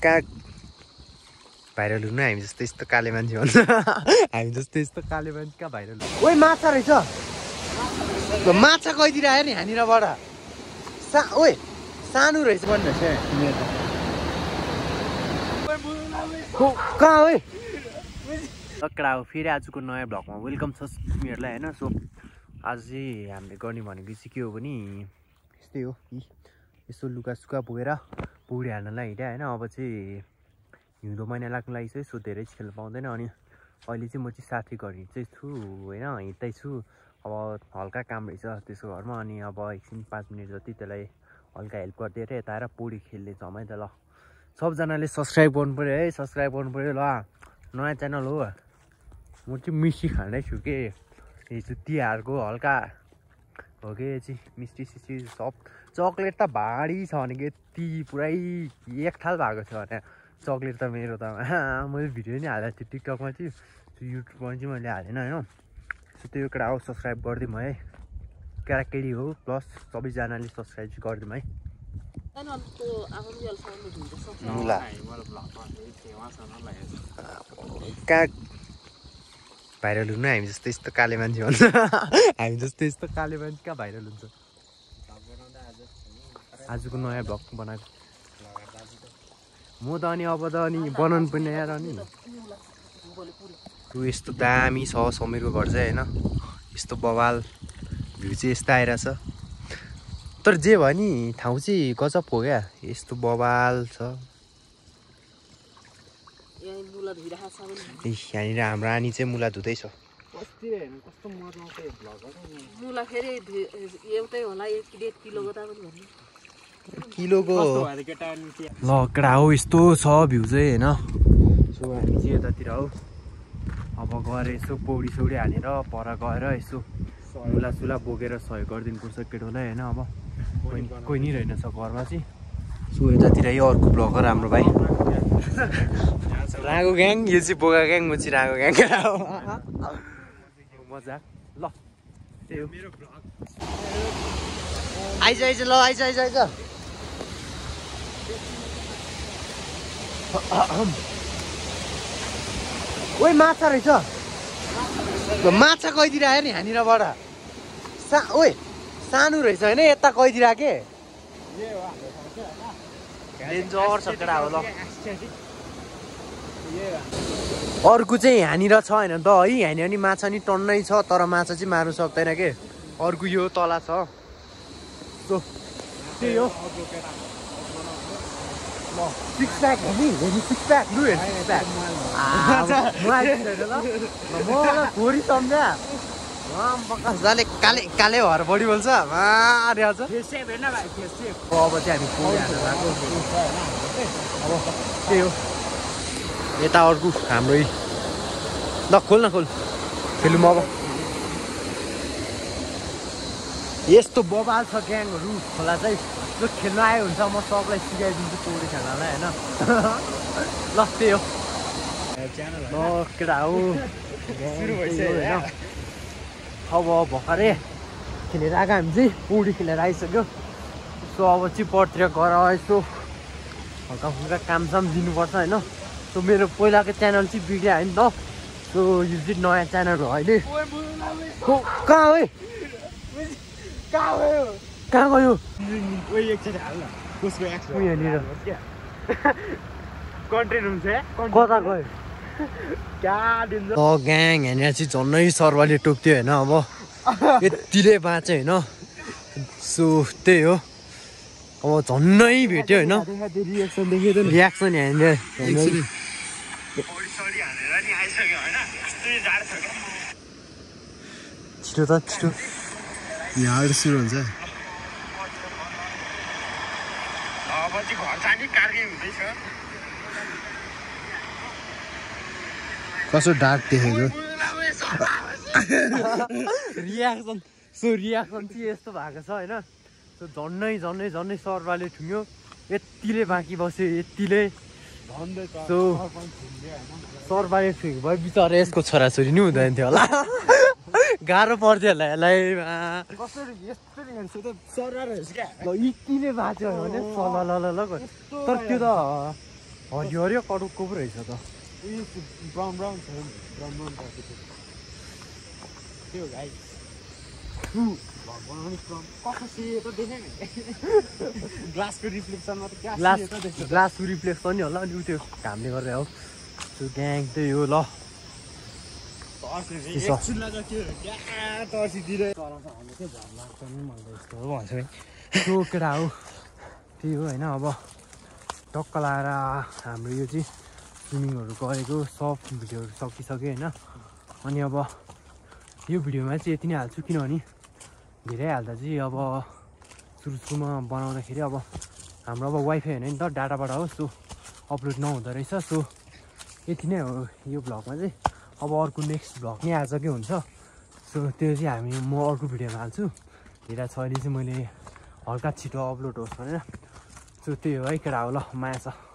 कहाँ भाइरल हुनु हामी जस्तो यस्तो काले मान्छे भन्छ हामी जस्तो यस्तो काले मान्छे कहाँ भाइरल ओइ माछा रहेछ माछा गइदिएर आयो नि यहाँनिरबाट ओइ सानो रहेछ भन्नु कहाँ ओइ लकडा हो फेरि आजको नयाँ भ्लगमा वेलकम छ तिमीहरूलाई होइन। सो आज चाहिँ हामीले गर्ने भनेको चाहिँ के हो भने यस्तै हो कि यसो लुगासुगा बोकेर पौडी हाल्नलाई हिँड्यो होइन। अब चाहिँ हिउँदो महिना लाग्नु लागि चाहिँ सो धेरै खेल्नु पाउँदैन। अनि अहिले चाहिँ म चाहिँ साथी घर हिँड्दै छु होइन, हिँड्दैछु। अब हल्का काम रहेछ त्यसको घरमा, अनि अब एकछिन 5 मिनट जति त्यसलाई हल्का हेल्प गरिदिएर यता आएर पौडी खेल्ने जम्मै त ल। सबजनाले सब्सक्राइब गर्नु पऱ्यो है, सब्सक्राइब गर्नु पऱ्यो ल। नयाँ च्यानल हो, म चाहिँ मिस्टी खाँदैछु के हिजो तिहारको हल्का हो कि चाहिँ मिस्टी सिस्टी सब चक्लेट त भारी छ भनेको यति पुरै एक थाल भएको छ भने चक्लेट त मेरो त मैले भिडियो नि हालेको थिएँ टिकटकमा चाहिँ, युट्युबमा चाहिँ मैले हालेन होइन। सो त्यो कुरा हो, सब्सक्राइब गरिदिउँ है, केटाकेटी हो प्लस सबैजनाले सब्सक्राइब चाहिँ गरिदिउँ है। कहाँ भाइरल हुनु हामी जस्तो यस्तो काले मान्छे भन्छ हामी जस्तो यस्तो काले मान्छे कहाँ भाइरल हुन्छ। आजको नयाँ भ्लग बनाएको म त अनि अब त अनि बनाउनु पनि यार। अनि तँ यस्तो दामी छ समीरको घर चाहिँ होइन, यस्तो बवाल भ्यू चाहिँ यस्तो आइरहेछ। तर जे भयो नि ठाउँ चाहिँ गजब हो क्या, यस्तो बवाल छ। यहाँनिर हाम्रो आनी चाहिँ मुला धुँदैछ। किलोको लकडा हो यस्तो छ भ्यू चाहिँ होइन। सो हामी चाहिँ यतातिर हो, अब गएर यसो पौडी सौडी हालेर पर गएर यसो मुला सुला बोकेर सहयोग गरिदिनुपर्छ केटोलाई होइन। अब कोही नि रहेनछ घरमा चाहिँ। सो यतातिर यो अर्को ब्लगर हाम्रो भाइ रागो ग्याङ, यो चाहिँ बोका ग्याङ, म चाहिँ रागो ग्याङ मजा ल। त्यही हो मेरो ब्लग। आइज आइज ल, आइज आइज आइज ओइ माछा रहेछ माछा गइदिएर आयो नि यहाँनिरबाट ओइ सानो रहेछ होइन, यता गइदिएर के डेन्जर छ केटा हो ल। अर्को चाहिँ यहाँनिर छ होइन त है, यहाँनिर नि माछा नि टन्नै छ तर माछा चाहिँ मार्नु सक्दैन के। अर्को यो तला छ त्यही हो। सिक्स प्याक हो नि, सिक्स प्याक लु हेर सिक्स प्याक छोरी सम्झा जसले काले काले भएर बढी बोल्छ अरे आज। अब चाहिँ हामी अब त्यही हो। यता अर्को हाम्रै ल खोल न खोल खेलौँ अब। यस्तो बबाल छ ग्याङहरू खोला चाहिँ, जो खेल्नु आयो हुन्छ म सबलाई सिकाइदिन्छु पौडी खेल्नलाई होइन ल। त्यही हो ल केटा हो होइन। अब भर्खरै खेलेर आएको हामी चाहिँ पौडी खेलेर आइसक्यो। सो अब चाहिँ पटतिर गएर यसो हल्का फुल्का कामसाम दिनुपर्छ होइन। सो मेरो पहिलाको च्यानल चाहिँ बिग्रियो होइन त। सो यो चाहिँ नयाँ च्यानल हो अहिले। कहाँ हो कहाँ गयो कता गयो ग्याङ यहाँनिर चाहिँ झन्नै सर्वाले टोक्थ्यो होइन। अब यतिले बाँच्यो होइन। सो त्यही हो, अब झन्नै भेट्यो होइन। रियाक्सन यहाँनिर छिटो त छिटो यहाँ सुरु हुन्छ। कसो डार्क देखेको रियाक्सन। सो रियाक्सन चाहिँ यस्तो भएको छ होइन। सो झन्नै झन्नै झन्नै सर्वाले ठुङ्यो, यतिले बाँकी बस्यो यतिले। सो सर्वाले ठुङ्यो भयो बिचरा यसको छोराछोरी नि हुँदैन थियो होला गाह्रो पर्थ्यो होला यसलाई। यतिले बाँच्यो भने ल ल ल ल। तर त्यो त हरियो हरियो कटुकको पो रहेछ त ब्राउन ब्राउन छ ब्राउन टाइपको त्यो गाई ग्लासको रिफ्लेक्सनमा त ग्लासको रिफ्लेक्स पनि होला अनि त्यो घामले गर्दा हो त्यो ग्याङ त्यही हो ल त्यो केटा हो त्यही हो होइन अब टक्क लाएर हाम्रो यो चाहिँ स्विमिङहरू गरेको सब भिडियोहरू सकिसक्यो होइन अनि अब यो भिडियोमा चाहिँ यति नै हाल्छु किनभने धेरै हाल्दा चाहिँ अब सुरुमा बनाउँदाखेरि अब हाम्रो अब वाइफाई होइन नि त डाटाबाट हो सो अपलोड नहुँदो रहेछ सो यति नै हो यो भ्लगमा चाहिँ अब अर्को नेक्स्ट भ्लग नै आजकै हुन्छ सो त्यो चाहिँ म अर्को भिडियोमा हाल्छु हेरा छ अहिले चाहिँ मैले हल्का छिटो अपलोड होस् भनेर सो त्यही हो है केटा हो ल माया छ